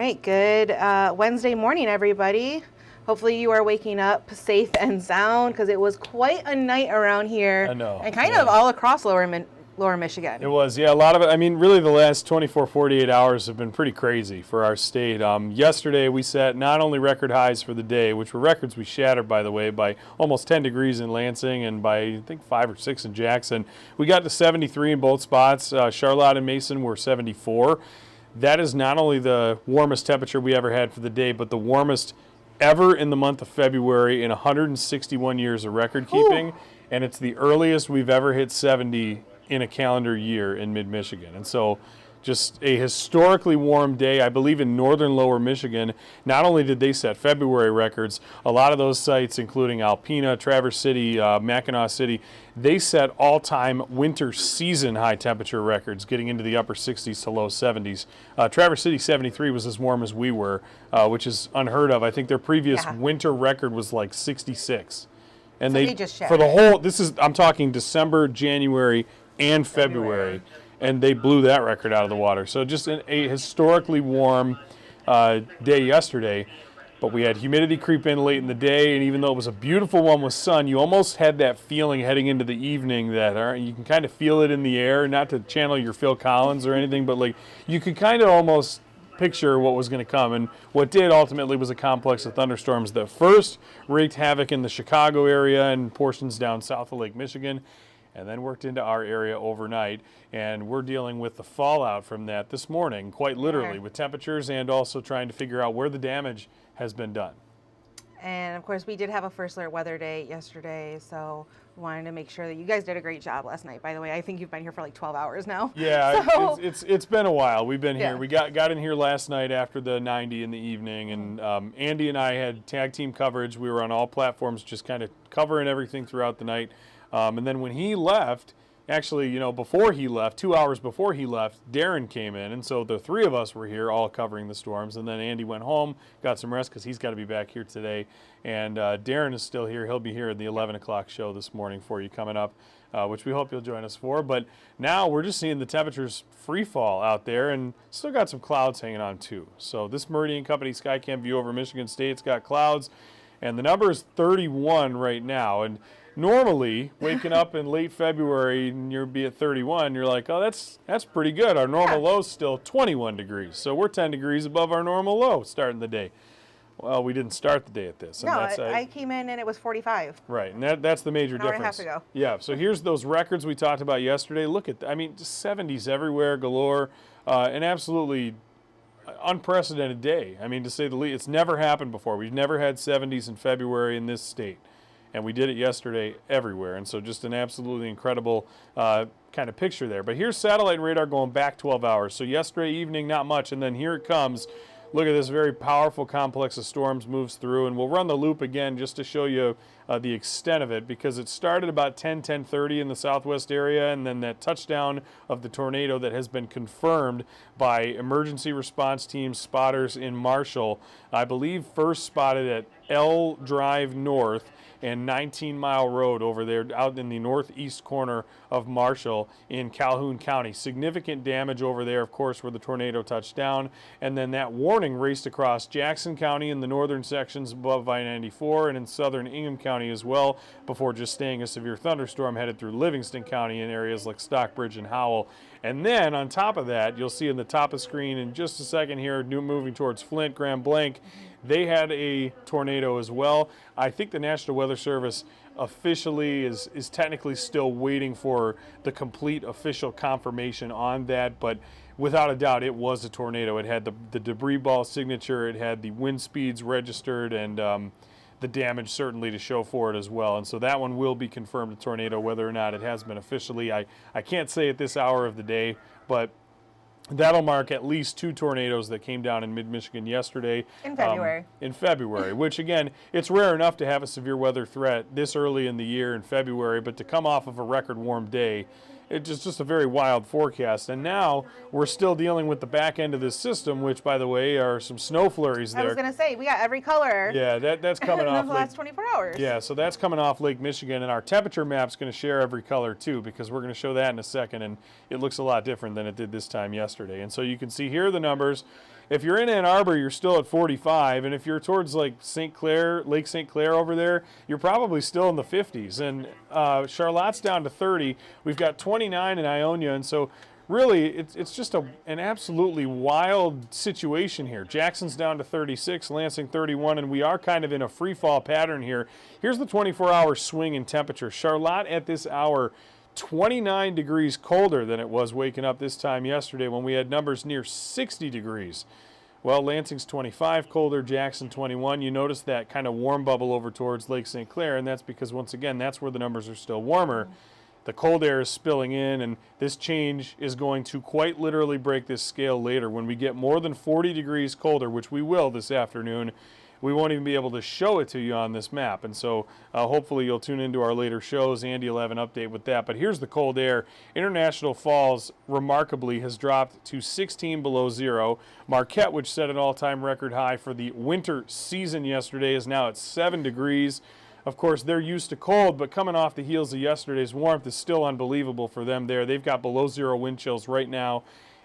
right, good Wednesday morning, everybody. Hopefully you are waking up safe and sound because it was quite a night around here. I know. And kind of all across lower Michigan. It was, yeah, a lot of it. I mean, really the last 24, 48 hours have been pretty crazy for our state. Yesterday we set not only record highs for the day, which were records we shattered, by the way, by almost 10 degrees in Lansing and by, I think, 5 or 6 in Jackson. We got to 73 in both spots. Charlotte and Mason were 74. That is not only the warmest temperature we ever had for the day, but the warmest ever in the month of February in 161 years of record keeping. Ooh. And it's the earliest we've ever hit 70 in a calendar year in mid-Michigan. And so just a historically warm day, I believe in northern lower Michigan. Not only did they set February records, a lot of those sites, including Alpena, Traverse City, Mackinac City, they set all-time winter season high temperature records, getting into the upper 60s to low 70s. Traverse City 73 was as warm as we were, which is unheard of. I think their previous winter record was like 66. And so they just for the whole, I'm talking December, January, and February. And they blew that record out of the water. So just a historically warm day yesterday. But we had humidity creep in late in the day, and even though it was a beautiful one with sun, you almost had that feeling heading into the evening that you can kind of feel it in the air, not to channel your Phil Collins or anything, but like you could kind of almost picture what was going to come. And what did ultimately was a complex of thunderstorms that first wreaked havoc in the Chicago area and portions down south of Lake Michigan, and then worked into our area overnight. And we're dealing with the fallout from that this morning, quite literally, with temperatures and also trying to figure out where the damage has been done. And of course, we did have a first alert weather day yesterday, so we wanted to make sure that you guys did a great job last night. By the way, I think you've been here for like 12 hours now. Yeah, so it's been a while. We've been here. We got in here last night after the 90 in the evening, and Andy and I had tag team coverage. We were on all platforms, just kind of covering everything throughout the night. And then when he left, actually, before he left, 2 hours before he left, Darren came in. And so the three of us were here all covering the storms. And then Andy went home, got some rest because he's got to be back here today. And Darren is still here. He'll be here at the 11 o'clock show this morning for you coming up, which we hope you'll join us for. But now we're just seeing the temperatures free fall out there and still got some clouds hanging on too. So this Meridian Company Skycam view over Michigan State's got clouds. And the number is 31 right now. And normally, waking up in late February and you'll be at 31, you're like, oh, that's pretty good. Our normal low is still 21 degrees. So we're 10 degrees above our normal low starting the day. Well, we didn't start the day at this. And I came in and it was 45. Right, and that's the major difference. An hour and a half ago. Yeah, so here's those records we talked about yesterday. Look at, just 70s everywhere, galore. An absolutely unprecedented day. To say the least, it's never happened before. We've never had 70s in February in this state. And we did it yesterday everywhere. And so just an absolutely incredible kind of picture there. But here's satellite and radar going back 12 hours. So yesterday evening, not much. And then here it comes. Look at this very powerful complex of storms moves through. And we'll run the loop again just to show you the extent of it, because it started about 10:30 in the southwest area. And then that touchdown of the tornado that has been confirmed by emergency response teams, spotters in Marshall, I believe first spotted at L Drive North and 19 Mile Road over there out in the northeast corner of Marshall in Calhoun County. Significant damage over there, of course, where the tornado touched down. And then that warning raced across Jackson County in the northern sections above I-94 and in southern Ingham County as well, before just staying a severe thunderstorm headed through Livingston County in areas like Stockbridge and Howell. And then on top of that, you'll see in the top of the screen in just a second here, moving towards Flint, Grand Blanc, they had a tornado as well. I think the National Weather Service officially is technically still waiting for the complete official confirmation on that, but without a doubt it was a tornado. It had the debris ball signature, it had the wind speeds registered, and the damage certainly to show for it as well. And so that one will be confirmed a tornado, whether or not it has been officially. I can't say at this hour of the day, but that'll mark at least 2 tornadoes that came down in mid-Michigan yesterday. In February. In February, which again, it's rare enough to have a severe weather threat this early in the year in February, but to come off of a record warm day, it's just a very wild forecast. And now we're still dealing with the back end of this system, which, by the way, are some snow flurries there. I was going to say, we got every color. Yeah, that's coming off. In the last 24 hours. Yeah, so that's coming off Lake Michigan, and our temperature map's going to share every color too, because we're going to show that in a second, and it looks a lot different than it did this time yesterday. And so you can see here are the numbers. if you're in Ann Arbor, you're still at 45, and if you're towards like St. Clair, Lake St. Clair over there, you're probably still in the 50s. And Charlotte's down to 30. We've got 29 in Ionia, and so really it's just an absolutely wild situation here. Jackson's down to 36, Lansing 31, and we are kind of in a free fall pattern here. Here's the 24-hour swing in temperature. Charlotte at this hour, 29 degrees colder than it was waking up this time yesterday when we had numbers near 60 degrees. Well, Lansing's 25 colder, Jackson 21. You notice that kind of warm bubble over towards Lake St. Clair, and that's because, once again, that's where the numbers are still warmer. The cold air is spilling in, and this change is going to quite literally break this scale later. When we get more than 40 degrees colder, which we will this afternoon, we won't even be able to show it to you on this map. And so hopefully you'll tune into our later shows. Andy will have an update with that. But here's the cold air. International Falls, remarkably, has dropped to 16 below zero. Marquette, which set an all-time record high for the winter season yesterday, is now at 7 degrees. Of course, they're used to cold, but coming off the heels of yesterday's warmth is still unbelievable for them there. They've got below zero wind chills right now.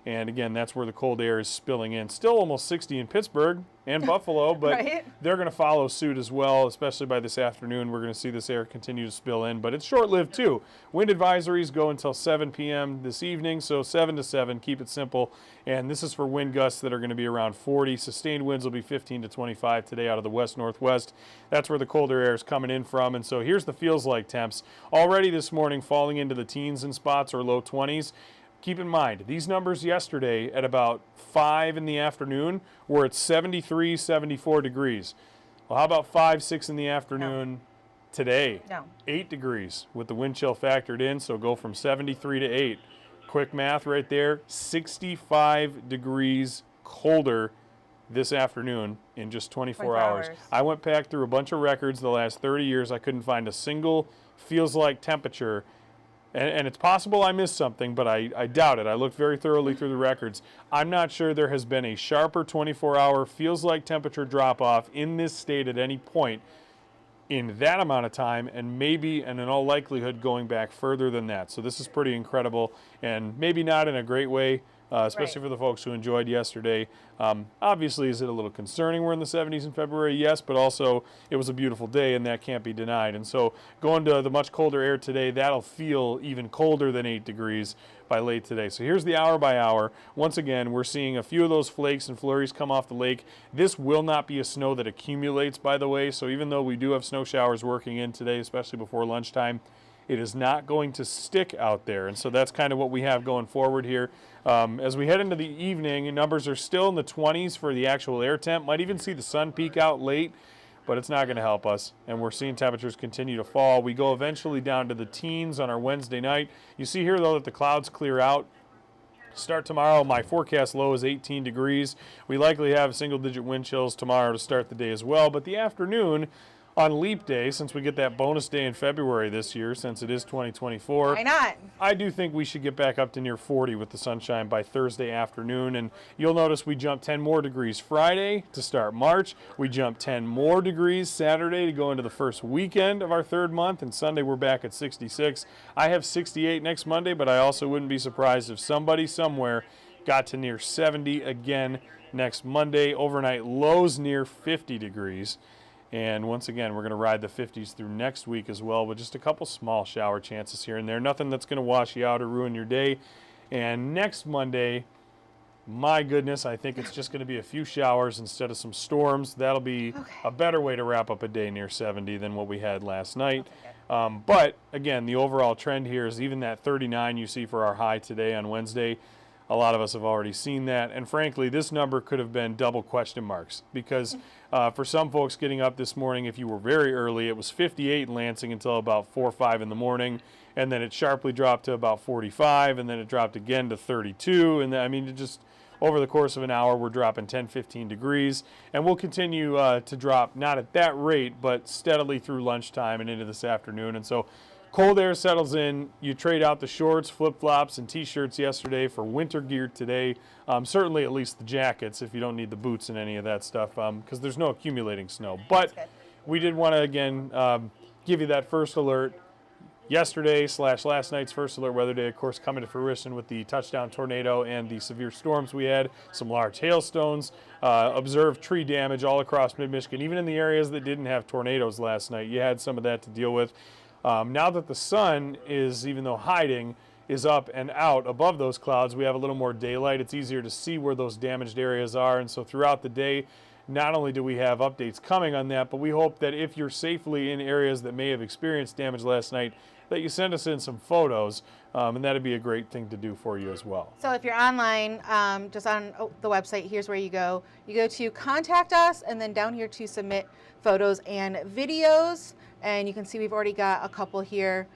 And again, that's where the cold air is spilling in. Still almost 60 in Pittsburgh and Buffalo, but Right? They're going to follow suit as well, especially by this afternoon. We're going to see this air continue to spill in, but it's short-lived too. Wind advisories go until 7 p.m. this evening, so 7 to 7, keep it simple. And this is for wind gusts that are going to be around 40. Sustained winds will be 15 to 25 today out of the west-northwest. That's where the colder air is coming in from. And so here's the feels like temps. Already this morning falling into the teens in spots or low 20s. Keep in mind, these numbers yesterday at about 5 in the afternoon were at 73, 74 degrees. Well, how about 5, 6 in the afternoon today? No. 8 degrees with the wind chill factored in, so go from 73 to 8. Quick math right there, 65 degrees colder this afternoon in just 24 hours. I went back through a bunch of records the last 30 years. I couldn't find a single feels like temperature. And it's possible I missed something, but I doubt it. I looked very thoroughly through the records. I'm not sure there has been a sharper 24-hour feels like temperature drop-off in this state at any point in that amount of time, and maybe, and in all likelihood, going back further than that. So this is pretty incredible, and maybe not in a great way, especially for the folks who enjoyed yesterday. Obviously, is it a little concerning we're in the 70s in February? Yes, but also it was a beautiful day, and that can't be denied. And so going to the much colder air today, that'll feel even colder than 8 degrees by late today. So here's the hour by hour. Once again, we're seeing a few of those flakes and flurries come off the lake. This will not be a snow that accumulates, by the way. So even though we do have snow showers working in today, especially before lunchtime, it is not going to stick out there. And so that's kind of what we have going forward here. As we head into the evening, numbers are still in the 20s for the actual air temp. Might even see the sun peak out late, but it's not going to help us. And we're seeing temperatures continue to fall. We go eventually down to the teens on our Wednesday night. You see here, though, that the clouds clear out. Start tomorrow, my forecast low is 18 degrees. We likely have single-digit wind chills tomorrow to start the day as well. But the afternoon, on Leap Day, since we get that bonus day in February this year, since it is 2024. Why not? I do think we should get back up to near 40 with the sunshine by Thursday afternoon. And you'll notice we jumped 10 more degrees Friday to start March. We jumped 10 more degrees Saturday to go into the first weekend of our third month. And Sunday we're back at 66. I have 68 next Monday, but I also wouldn't be surprised if somebody somewhere got to near 70 again next Monday. Overnight lows near 50 degrees. And once again, we're going to ride the 50s through next week as well with just a couple small shower chances here and there. Nothing that's going to wash you out or ruin your day. And next Monday, my goodness, I think it's just going to be a few showers instead of some storms. That'll be a better way to wrap up a day near 70 than what we had last night. But again, the overall trend here is even that 39 you see for our high today on Wednesday. A lot of us have already seen that. And frankly, this number could have been double question marks because for some folks getting up this morning, if you were very early, it was 58 in Lansing until about 4 or 5 in the morning. And then it sharply dropped to about 45, and then it dropped again to 32. And then, I mean, it just over the course of an hour, we're dropping 10, 15 degrees. And we'll continue to drop, not at that rate, but steadily through lunchtime and into this afternoon. And so cold air settles in. You trade out the shorts, flip-flops, and T-shirts yesterday for winter gear today. Certainly at least the jackets if you don't need the boots and any of that stuff because there's no accumulating snow. But we did want to, again, give you that first alert. yesterday / last night's first alert weather day, of course, coming to fruition with the touchdown tornado and the severe storms we had, some large hailstones, observed tree damage all across mid-Michigan, even in the areas that didn't have tornadoes last night. You had some of that to deal with. Now that the sun is, even though hiding, is up and out above those clouds, we have a little more daylight. It's easier to see where those damaged areas are, and so throughout the day, not only do we have updates coming on that, but we hope that if you're safely in areas that may have experienced damage last night, that you send us in some photos, and that'd be a great thing to do for you as well. So if you're online, just on the website, here's where you go. You go to Contact Us, and then down here to Submit Photos and Videos, and you can see we've already got a couple here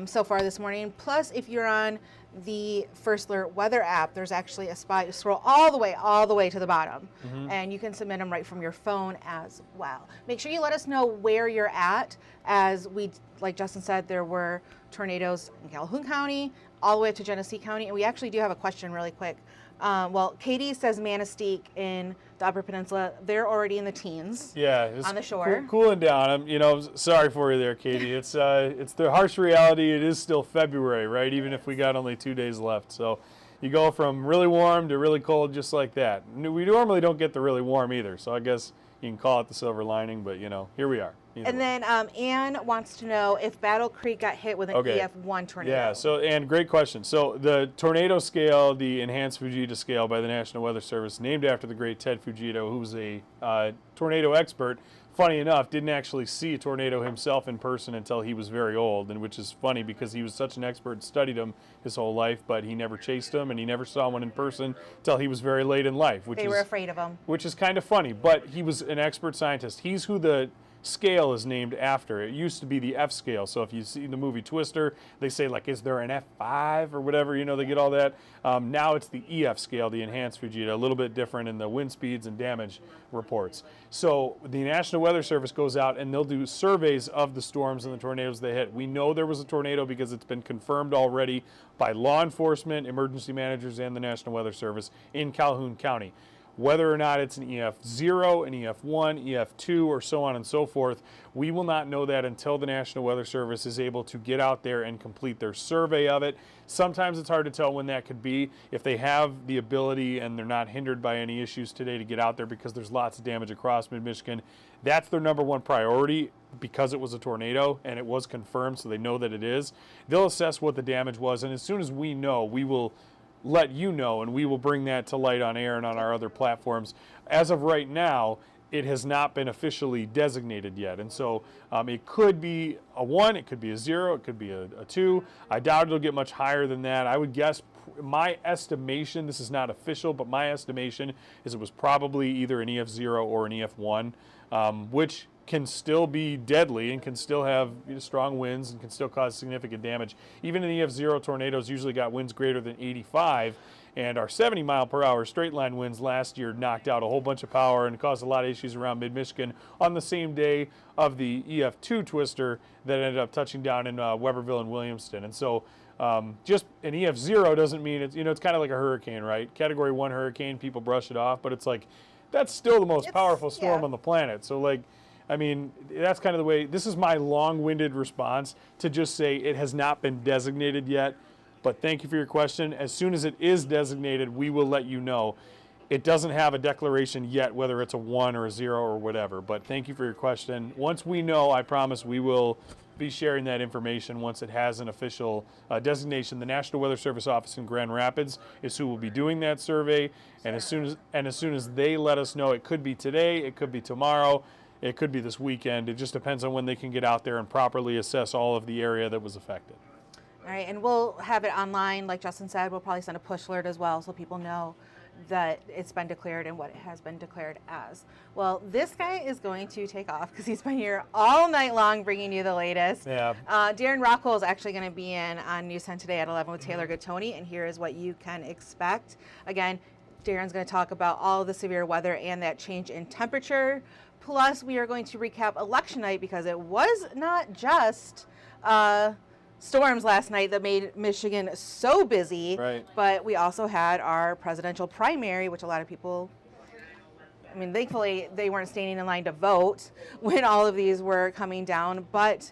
so far this morning. Plus, if you're on the First Alert Weather app, there's actually a spot. You scroll all the way to the bottom, and you can submit them right from your phone as well. Make sure you let us know where you're at, as we, like Justin said, there were tornadoes in Calhoun County, all the way up to Genesee County, and we actually do have a question really quick. Well, Katie says Manistee in the Upper Peninsula, they're already in the teens. Yeah, it's on the shore, cooling down. Sorry for you there, Katie. It's the harsh reality. It is still February, right? Even if we got only 2 days left. So you go from really warm to really cold just like that. We normally don't get the really warm either. So I guess you can call it the silver lining, but here we are. And then Ann wants to know if Battle Creek got hit with an EF1 tornado. Yeah, so Ann, great question. So the tornado scale, the enhanced Fujita scale by the National Weather Service, named after the great Ted Fujita, who was a tornado expert, funny enough, didn't actually see a tornado himself in person until he was very old, and which is funny because he was such an expert, studied them his whole life, but he never chased them, and he never saw one in person until he was very late in life. They were afraid of him. Which is kind of funny, but he was an expert scientist. He's who the scale is named after. It used to be the F scale. So if you see the movie Twister, they say, like, is there an F5 or whatever, they get all that. Now it's the EF scale, the enhanced Fujita, a little bit different in the wind speeds and damage reports. So the National Weather Service goes out and they'll do surveys of the storms and the tornadoes they hit. We know there was a tornado because it's been confirmed already by law enforcement, emergency managers, and the National Weather Service in Calhoun County. Whether or not it's an EF0, an EF1, EF2, or so on and so forth, we will not know that until the National Weather Service is able to get out there and complete their survey of it. Sometimes it's hard to tell when that could be. If they have the ability and they're not hindered by any issues today to get out there because there's lots of damage across mid-Michigan, that's their number one priority because it was a tornado and it was confirmed, so they know that it is. They'll assess what the damage was, and as soon as we know, we will let you know, and we will bring that to light on air and on our other platforms. As of right now, it has not been officially designated yet, and so it could be a 1, it could be a 0, it could be a 2. I doubt it'll get much higher than that. I would guess, my estimation, this is not official, but my estimation is it was probably either an EF0 or an EF1, which can still be deadly and can still have strong winds and can still cause significant damage. Even in the EF0 tornadoes usually got winds greater than 85, and our 70-mile-per-hour straight-line winds last year knocked out a whole bunch of power and caused a lot of issues around mid-Michigan on the same day of the EF2 twister that ended up touching down in Weberville and Williamston. And so just an EF0 doesn't mean it's, it's kind of like a hurricane, right? Category 1 hurricane, people brush it off, but it's like, that's still the most powerful storm on the planet. So, like, I mean, that's kind of the way, this is my long-winded response to just say it has not been designated yet, but thank you for your question. As soon as it is designated, we will let you know. It doesn't have a declaration yet, whether it's a 1 or a 0 or whatever, but thank you for your question. Once we know, I promise we will be sharing that information once it has an official designation. The National Weather Service office in Grand Rapids is who will be doing that survey, and as soon as they let us know, it could be today, it could be tomorrow, it could be this weekend. It just depends on when they can get out there and properly assess all of the area that was affected. All right, and we'll have it online, like Justin said. We'll probably send a push alert as well so people know that it's been declared and what it has been declared as. Well, this guy is going to take off because he's been here all night long bringing you the latest. Yeah. Darren Rockwell is actually going to be in on News 10 today at 11 with Taylor Gattoni, and here is what you can expect. Again, Darren's going to talk about all of the severe weather and that change in temperature. Plus, we are going to recap election night because it was not just storms last night that made Michigan so busy, right, but we also had our presidential primary, which a lot of people, I mean, thankfully they weren't standing in line to vote when all of these were coming down, but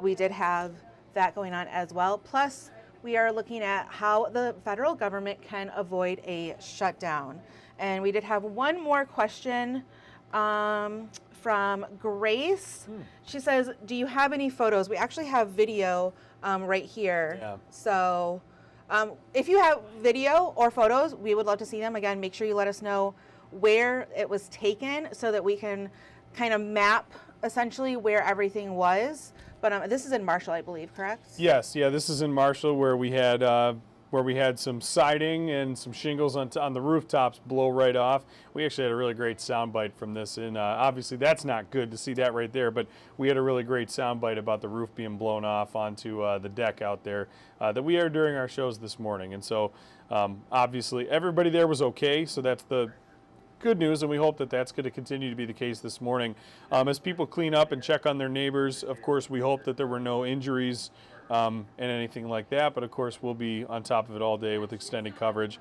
we did have that going on as well. Plus, we are looking at how the federal government can avoid a shutdown. And we did have one more question from Grace. She says, do you have any photos? We actually have video right here. Yeah. So if you have video or photos, we would love to see them. Again, make sure you let us know where it was taken so that we can kind of map essentially where everything was. But this is in Marshall, I believe, correct? Yes, yeah, this is in Marshall where we had some siding and some shingles on the rooftops blow right off. We actually had a really great sound bite from this, and obviously that's not good to see that right there, but we had a really great sound bite about the roof being blown off onto the deck out there that we aired during our shows this morning. And so obviously everybody there was okay, so that's the good news, and we hope that that's going to continue to be the case this morning. As people clean up and check on their neighbors, of course, we hope that there were no injuries and anything like that, but of course, we'll be on top of it all day with extended coverage.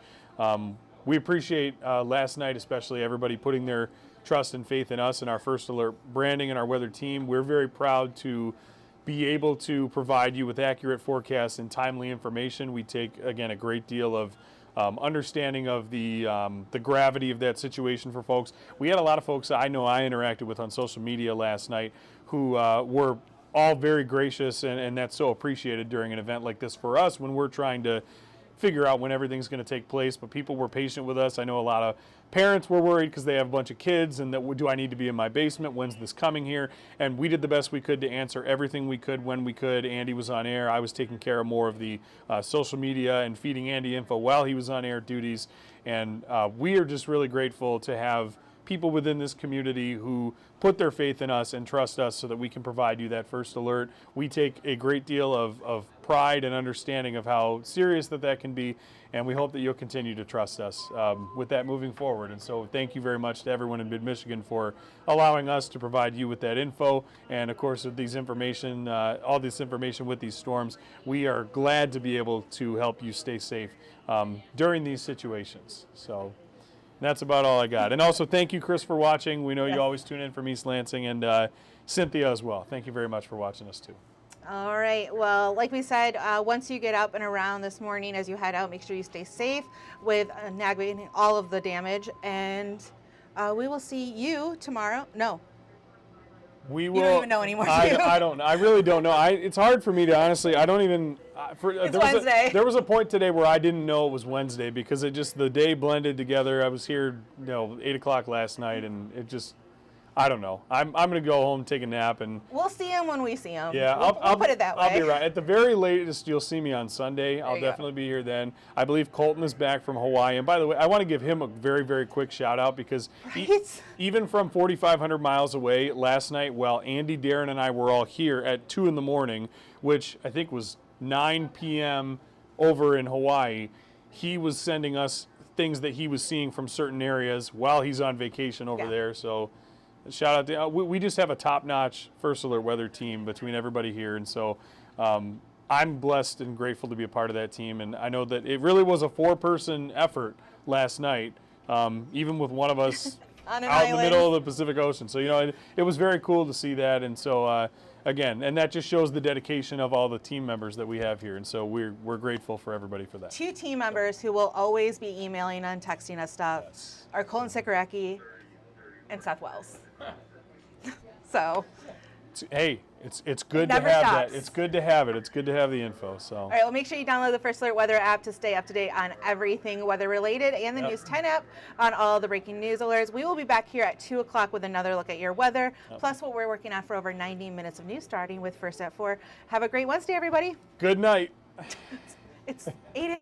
We appreciate last night, especially everybody putting their trust and faith in us and our First Alert branding and our weather team. We're very proud to be able to provide you with accurate forecasts and timely information. We take, again, a great deal of understanding of the gravity of that situation for folks. We had a lot of folks I know I interacted with on social media last night who were all very gracious, and that's so appreciated during an event like this for us when we're trying to figure out when everything's going to take place. But people were patient with us. I know a lot of parents were worried because they have a bunch of kids and that, do I need to be in my basement? When's this coming here? And we did the best we could to answer everything we could when we could. Andy was on air. I was taking care of more of the social media and feeding Andy info while he was on air duties. And we are just really grateful to have people within this community who put their faith in us and trust us so that we can provide you that first alert. We take a great deal of pride and understanding of how serious that can be, and we hope that you'll continue to trust us with that moving forward. And so thank you very much to everyone in Mid-Michigan for allowing us to provide you with that info, and of course with these information, all this information with these storms. We are glad to be able to help you stay safe during these situations. So that's about all I got. And also, thank you, Chris, for watching. We know you always tune in from East Lansing, and Cynthia as well. Thank you very much for watching us, too. All right. Well, like we said, once you get up and around this morning as you head out, make sure you stay safe with navigating all of the damage. And we will see you tomorrow. No. We will. You don't even know anymore. I don't. I really don't know. It's hard for me to honestly. I don't even. It's Wednesday. There was a point today where I didn't know it was Wednesday because the day blended together. I was here, 8 o'clock last night, and it just. I don't know. I'm gonna go home, take a nap, and we'll see him when we see him. Yeah, I'll put it that way. I'll be right. At the very latest, you'll see me on Sunday. I'll definitely be here then. I believe Colton is back from Hawaii, and by the way, I want to give him a very, very quick shout out because even from 4,500 miles away last night, while Andy, Darren, and I were all here at 2 in the morning, which I think was 9 p.m. over in Hawaii, he was sending us things that he was seeing from certain areas while he's on vacation over there. So. Shout out to we just have a top-notch First Alert weather team between everybody here, and so I'm blessed and grateful to be a part of that team. And I know that it really was a 4-person effort last night, even with one of us out in the middle of the Pacific Ocean. So it was very cool to see that, and so again, and that just shows the dedication of all the team members that we have here, and so we're grateful for everybody for that. 2 team members who will always be emailing and texting us stuff are Colton Sikoracki and Seth Wells. So, hey, it's good to have that. It's good to have it. It's good to have the info. So, all right, well, make sure you download the First Alert Weather app to stay up to date on everything weather related, and the News 10 app on all the breaking news alerts. We will be back here at 2 o'clock with another look at your weather, plus what we're working on for over 90 minutes of news, starting with First at 4. Have a great Wednesday, everybody. Good night. It's 8 a.m.